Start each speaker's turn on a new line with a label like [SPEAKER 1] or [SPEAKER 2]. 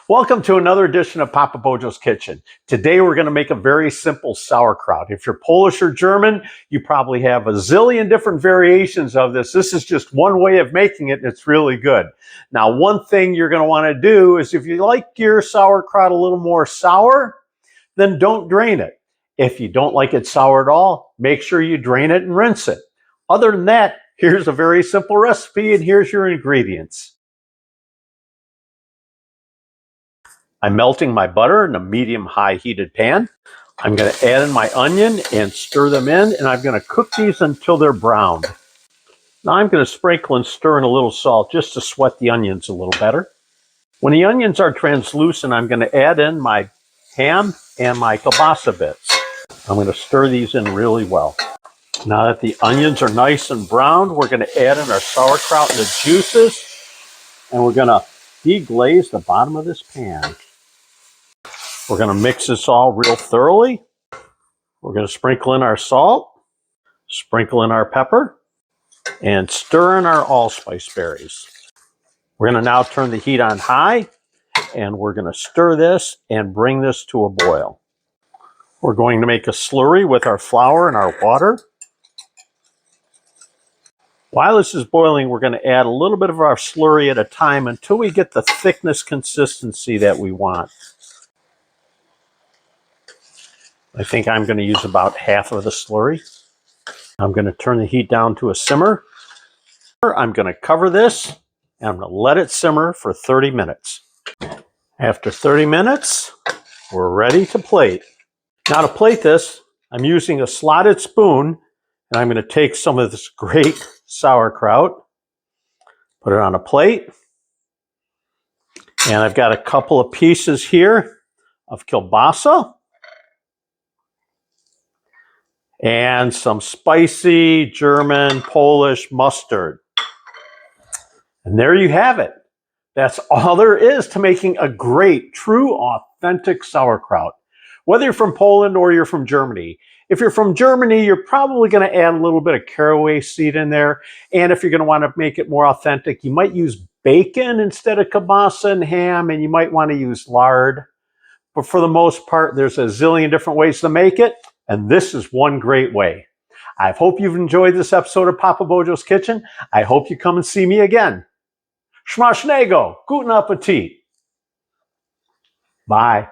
[SPEAKER 1] Welcome to another edition of Papa Bojo's Kitchen. Today we're going to make a very simple sauerkraut. If you're Polish or German, you probably have a zillion different variations of this. This is just one way of making it, and it's really good. Now, one thing you're going to want to do is if you like your sauerkraut a little more sour, then don't drain it. If you don't like it sour at all, make sure you drain it and rinse it. Other than that, here's a very simple recipe, and here's your ingredients. I'm melting my butter in a medium-high heated pan. I'm going to add in my onion and stir them in, and I'm going to cook these until they're browned. Now I'm going to sprinkle and stir in a little salt just to sweat the onions a little better. When the onions are translucent, I'm going to add in my ham and my kielbasa bits. I'm going to stir these in really well. Now that the onions are nice and browned, we're going to add in our sauerkraut and the juices, and we're going to deglaze the bottom of this pan. We're going to mix this all real thoroughly. We're going to sprinkle in our salt, sprinkle in our pepper, and stir in our allspice berries. We're going to now turn the heat on high, and we're going to stir this and bring this to a boil. We're going to make a slurry with our flour and our water. While this is boiling, we're going to add a little bit of our slurry at a time until we get the thickness consistency that we want. I think I'm going to use about half of the slurry. I'm going to turn the heat down to a simmer. I'm going to cover this and I'm going to let it simmer for 30 minutes. After 30 minutes, we're ready to plate. Now to plate this, I'm using a slotted spoon, and I'm going to take some of this great sauerkraut, put it on a plate, and I've got a couple of pieces here of kielbasa and some spicy German, Polish mustard. And there you have it. That's all there is to making a great, true, authentic sauerkraut. Whether you're from Poland or you're from Germany. If you're from Germany, you're probably going to add a little bit of caraway seed in there. And if you're going to want to make it more authentic, you might use bacon instead of kielbasa and ham, and you might want to use lard. But for the most part, there's a zillion different ways to make it. And this is one great way. I hope you've enjoyed this episode of Papa Bojo's Kitchen. I hope you come and see me again. Smacznego, guten Appetit. Bye.